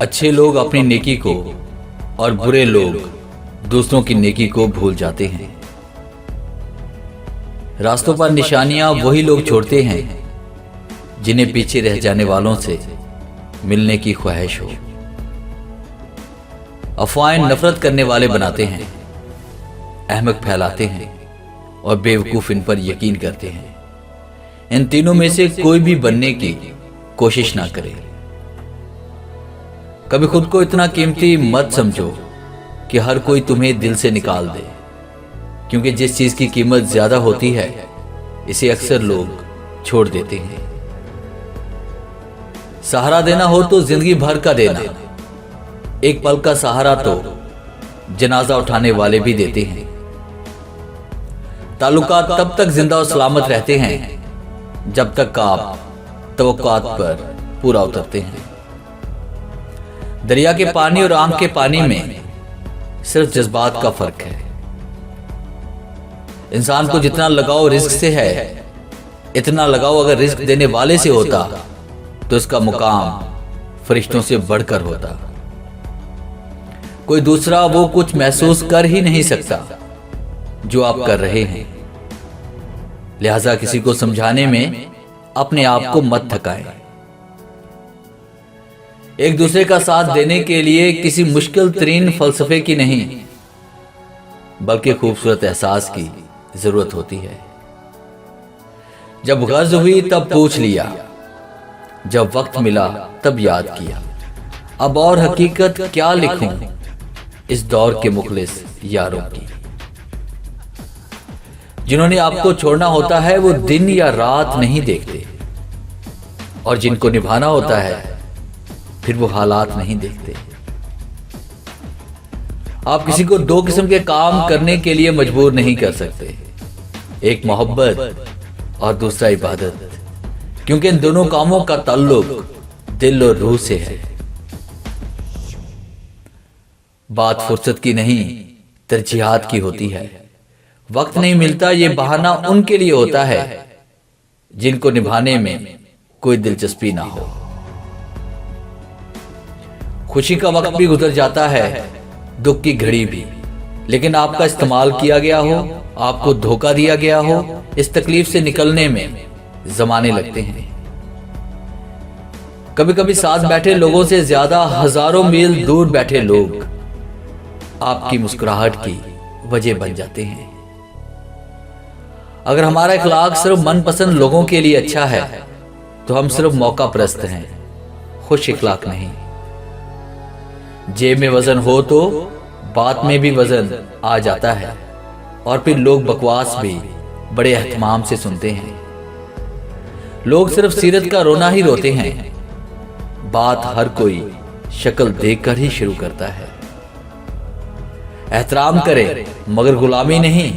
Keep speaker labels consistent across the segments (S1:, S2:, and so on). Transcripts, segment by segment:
S1: अच्छे लोग अपनी नेकी को और बुरे लोग दूसरों की नेकी को भूल जाते हैं। रास्तों पर निशानियां वही लोग छोड़ते हैं जिन्हें पीछे रह जाने वालों से मिलने की ख्वाहिश हो। अफवाहें नफरत करने वाले बनाते हैं, अहमक फैलाते हैं और बेवकूफ इन पर यकीन करते हैं। इन तीनों में से कोई भी बनने की कोशिश ना करे। कभी खुद को इतना कीमती मत समझो कि हर कोई तुम्हें दिल से निकाल दे, क्योंकि जिस चीज की कीमत ज्यादा होती है इसे अक्सर लोग छोड़ देते हैं। सहारा देना हो तो जिंदगी भर का देना। एक पल का सहारा तो जनाजा उठाने वाले भी देते हैं। ताल्लुकात तब तक जिंदा और सलामत रहते हैं जब तक आप तवक्कुआत पर पूरा उतरते हैं। दरिया के पानी और आम के पानी में सिर्फ जज्बात का फर्क है। इंसान को जितना लगाव रिस्क से है, इतना लगाव अगर रिस्क देने वाले से होता तो इसका मुकाम फरिश्तों से बढ़कर होता। कोई दूसरा वो कुछ महसूस कर ही नहीं सकता जो आप कर रहे हैं। लिहाजा किसी को समझाने में अपने आप को मत थकाएं। एक दूसरे का साथ देने के लिए किसी मुश्किल तरीन फलसफे की नहीं, बल्कि खूबसूरत एहसास की जरूरत होती है। जब गर्ज हुई तब पूछ लिया, जब वक्त मिला तब याद किया। अब और हकीकत क्या लिखूं इस दौर के मुखलिस यारों की। जिन्होंने आपको छोड़ना होता है वो दिन या रात नहीं देखते, और जिनको निभाना होता है फिर वो हालात नहीं देखते। आप किसी को दो किस्म के काम करने के लिए मजबूर नहीं कर सकते, एक मोहब्बत और दूसरा इबादत, क्योंकि इन दोनों कामों का ताल्लुक दिल और रूह से है। बात फुर्सत की नहीं, तरजीहात की होती है। वक्त नहीं मिलता ये बहाना उनके लिए होता है जिनको निभाने में कोई दिलचस्पी ना हो। खुशी का वक्त भी गुजर जाता है, दुख की घड़ी भी, लेकिन आपका इस्तेमाल किया गया हो, आपको धोखा दिया गया हो, इस तकलीफ से निकलने में जमाने लगते हैं। कभी कभी साथ बैठे लोगों से ज्यादा हजारों मील दूर बैठे लोग आपकी मुस्कुराहट की वजह बन जाते हैं। अगर हमारा इखलाक सिर्फ मनपसंद लोगों के लिए अच्छा है तो हम सिर्फ मौका परस्त हैं, खुश इखलाक नहीं। जेब में वजन हो तो बात में भी वजन आ जाता है, और फिर लोग बकवास भी बड़े एहतमाम से सुनते हैं। लोग सिर्फ सीरत का रोना ही रोते हैं, बात हर कोई शक्ल देखकर ही शुरू करता है। एहतराम करें मगर गुलामी नहीं।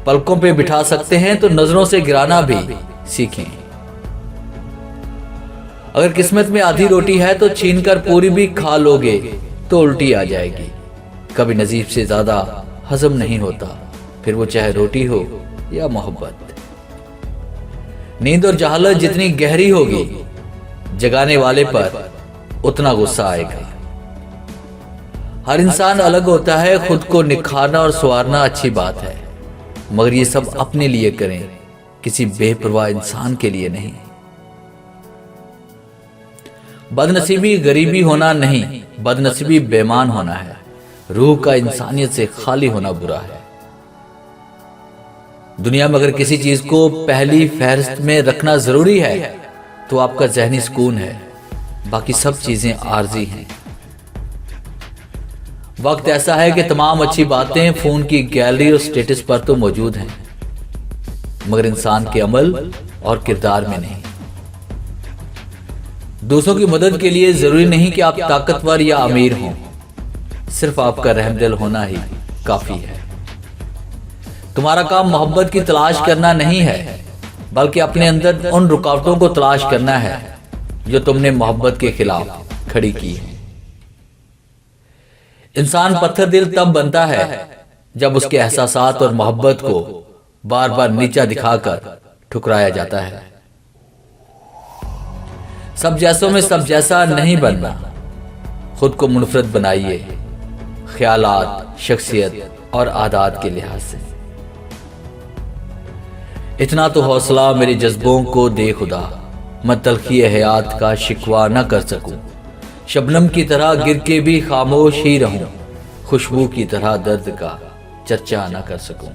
S1: पलकों पे बिठा सकते हैं तो नजरों से गिराना भी सीखें। अगर किस्मत में आधी रोटी है तो छीनकर पूरी भी खा लोगे तो उल्टी आ जाएगी। कभी नसीब से ज्यादा हजम नहीं होता, फिर वो चाहे रोटी हो या मोहब्बत। नींद और जहालत जितनी गहरी होगी, जगाने वाले पर उतना गुस्सा आएगा। हर इंसान अलग होता है, खुद को निखारना और संवारना अच्छी बात है, मगर ये सब अपने लिए करें, किसी बेपरवाह इंसान के लिए नहीं। बदनसीबी गरीबी होना नहीं, बदनसीबी बेईमान होना है। रूह का इंसानियत से खाली होना बुरा है। दुनिया में अगर किसी चीज को पहली फहरिस्त में रखना जरूरी है तो आपका जहनी सुकून है, बाकी सब चीजें आर्जी हैं। वक्त ऐसा है कि तमाम अच्छी बातें फोन की गैलरी और स्टेटस पर तो मौजूद हैं, मगर इंसान के अमल और किरदार में नहीं। दूसरों की मदद के लिए जरूरी नहीं कि आप ताकतवर या अमीर हों, सिर्फ आपका रहमदिल होना ही काफी है। तुम्हारा काम मोहब्बत की तलाश करना नहीं है, बल्कि अपने अंदर उन रुकावटों को तलाश करना है जो तुमने मोहब्बत के खिलाफ खड़ी की है। इंसान पत्थर दिल तब बनता है जब उसके एहसासात और मोहब्बत को बार बार नीचा दिखाकर ठुकराया जाता है। सब जैसों में सब जैसा नहीं बनना, खुद को मुनफरद बनाइए, ख्यालात, शख्सियत और आदात के लिहाज से। इतना तो हौसला मेरे जज्बों को दे खुदा, मैं तलखी हयात का शिकवा न कर सकूं। शबनम की तरह गिर के भी खामोश ही रहूं, खुशबू की तरह दर्द का चर्चा न कर सकूं।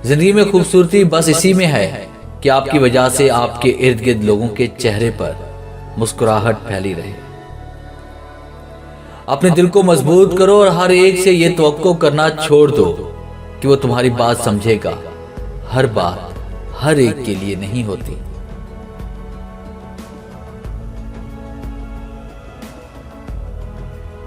S1: जिंदगी में खूबसूरती बस इसी में है कि आपकी वजह से आपके इर्द गिर्द लोगों के चेहरे पर मुस्कुराहट फैली रहे। अपने दिल को मजबूत करो और हर एक से ये तवक्को करना छोड़ दो कि वो तुम्हारी बात समझेगा। हर बात हर एक के लिए नहीं होती।